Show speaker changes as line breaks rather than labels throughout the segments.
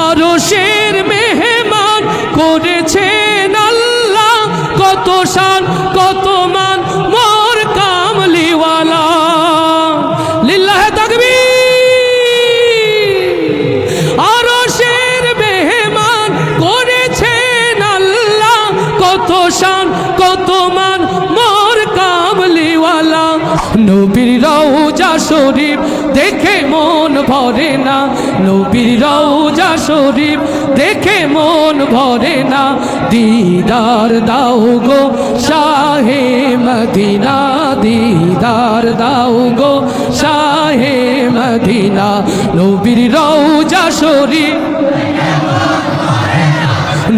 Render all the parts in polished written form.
আরশের মেহমান করেছেন আল্লাহ, কত শান কত মান মোর কামলিওয়ালা। লিল্লাহে তাকবীর। আরশের মেহমান করেছেন আল্লাহ, কত শান কত মান মোর কামলিওয়ালা। নবীর রওজা শরীফ দেখে মন ভরে না, নবীর রওজা শরীফ দেখে মন ভরে না। দিদার দাও গো শাহে মদিনা, দিদার দাও গো শাহে মদিনা। নবীর রওজা শরীফ,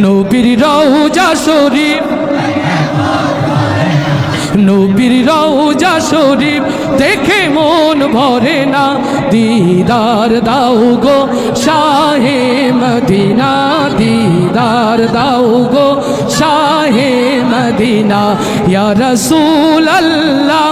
নবীর রওজা শরীফ, নবীর রওজা শরীফ দেখে মন ভরে না। দিদার দাও গো শাহে মদিনা, দিদার দাও গো শাহে মদিনা। ইয়া রাসূল আল্লাহ,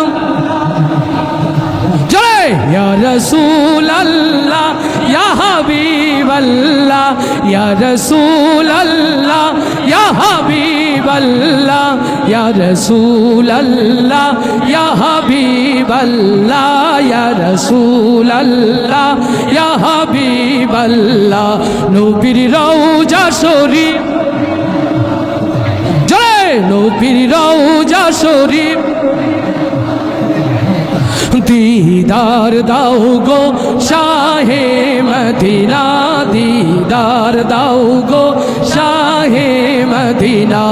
জয় ইয়া রাসূল আল্লাহ, ইয়া হাবিব আল্লাহ, ইয়া রাসূল আল্লাহ, ইয়া হাবিব আল্লাহ, ইয়া রাসূল আল্লাহ, ইয়া হাবিব আল্লাহ, ইয়া রাসূল আল্লাহ, ইয়া হাবিব আল্লাহ। নবীর রওজা শরীফ, জয় নবীর রওজা শরীফ দিদার দাও গো শাহে মদিনা, দিদার দাও গো শাহে মদিনা।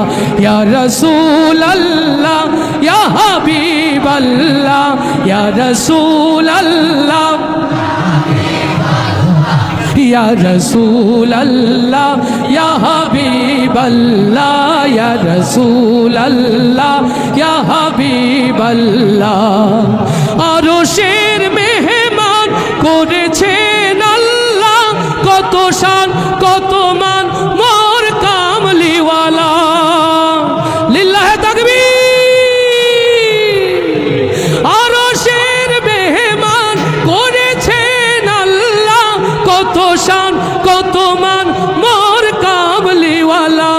ইয়া রাসূল আল্লাহ, ইয়া হাবিব আল্লাহ, ইয়া রাসূল আল্লাহ, ইয়া রাসূল আল্লাহ, ইয়া হাবিব আল্লাহ, ইয়া রাসূল আল্লাহ, ইয়া হাবিব আল্লাহ। আরশের মেহমান করেছেন আল্লাহ, কত শান কত মান মোর কামলিওয়ালা। লিল্লাহে তাকবীর। আরশের মেহমান করেছেন আল্লাহ, কত শান কত মান মোর কামলিওয়ালা।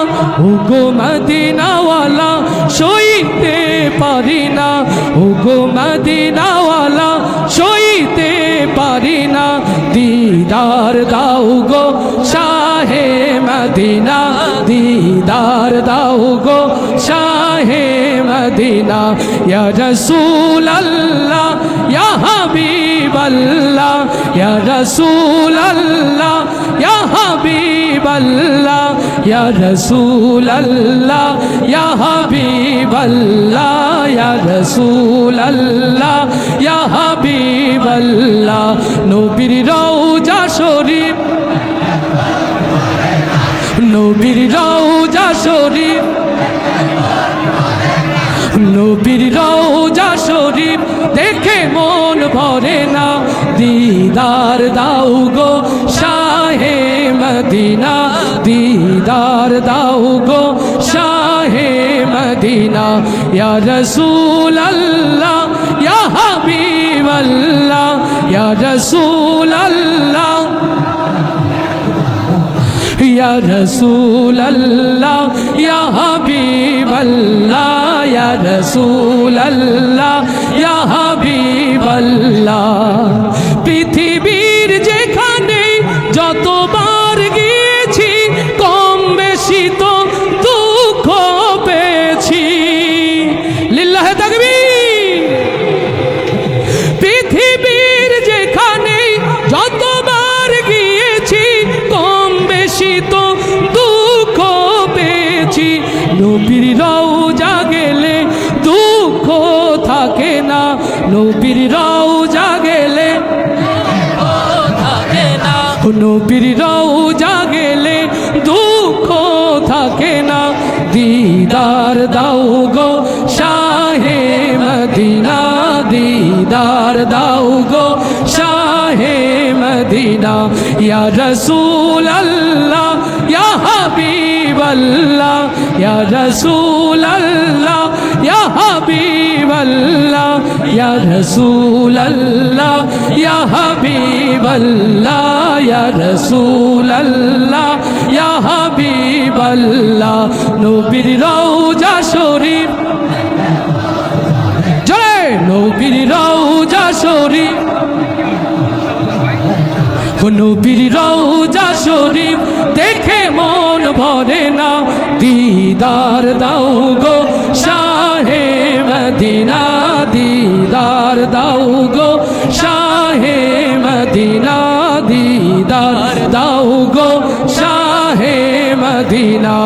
ওগো মদিনাওয়ালা সইতে পারি না, ওগো মদিনাওয়ালা সইতে পারি না। দিদার দাও গো শাহে মদিনা, দিদার দাও গো শাহে মদিনা। ইয়া রাসূল আল্লাহ, ইয়া হাবিব আল্লাহ, ইয়া রাসূল আল্লাহ, ইয়া হাবিব আল্লাহ, ইয়া রাসূল আল্লাহ, ইয়া হাবিব আল্লাহ, ইয়া রাসূল আল্লাহ, ইয়া হাবিব আল্লাহ। নবীর রওজা শরীফ, নবীর রওজা শরীফ, নবীর রওজা শরীফ দেখে মন ভরে না। দিদার দাও গো শাহে মদিনা, দিদার দাও গো শাহে মদিনা। ইয়া রাসূল আল্লাহ, ইয়া হাবিব আল্লাহ, ইয়া রাসূল আল্লাহ, ইয়া রাসূল আল্লাহ, ইয়া হাবিব আল্লাহ, ইয়া রাসূল আল্লাহ, ইয়া হাবিব আল্লাহ। পৃথিবীর যেখানে যতবার গিয়েছি কম বেশি তো দুঃখ পেয়েছি। লিল্লাহে তাকবীর। পৃথিবীর যেখানে যতবার গিয়েছি কম বেশি তো দুঃখ পেয়েছি। নবীর রওজা গেলে দুঃখ থাকে না, নবীর রওজা গেলে থাকে না, নবীর রওজা গেলে দুঃখ থাকে না। দিদার দাও গো শাহে মদিনা, দিদার দাও গো শাহে মদিনা। ইয়া রাসূল আল্লাহ, ইয়া হাবিব আল্লাহ, ইয়া রাসূল আল্লাহ, ইয়া হাবিবাল্লাহ ইয়া রাসূলাল্লাহ ইয়া হাবিবাল্লাহ ইয়া রাসূলাল্লাহ ইয়া হাবিবাল্লাহ নবীর রওজা শরীফ জয় নবীর রওজা শরীফ নবীর রওজা শরীফ দেখে মন ভরে না দিদার দাও গো শাহে মদিনা দিদার দাও গো শাহে মদিনা দিদার দাও গো শাহে মদিনা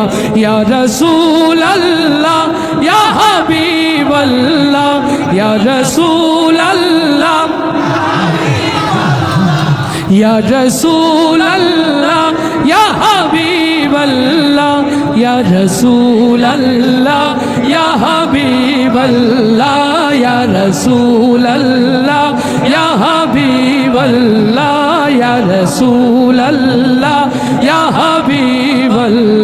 ইয়া রাসূলাল্লাহ ইয়া হাবিবাল্লাহ ইয়া রাসূলাল্লাহ ইয়া রাসূলাল্লাহ ইয়া হাবিবাল্লাহ ইয়া রাসূলাল্লাহ ইয়া হাবিবাল্লাহ ইয়া রাসূলাল্লাহ ইয়া হাবিবাল্লাহ ইয়া রাসূলাল্লাহ ইয়া হাবিবাল্লাহ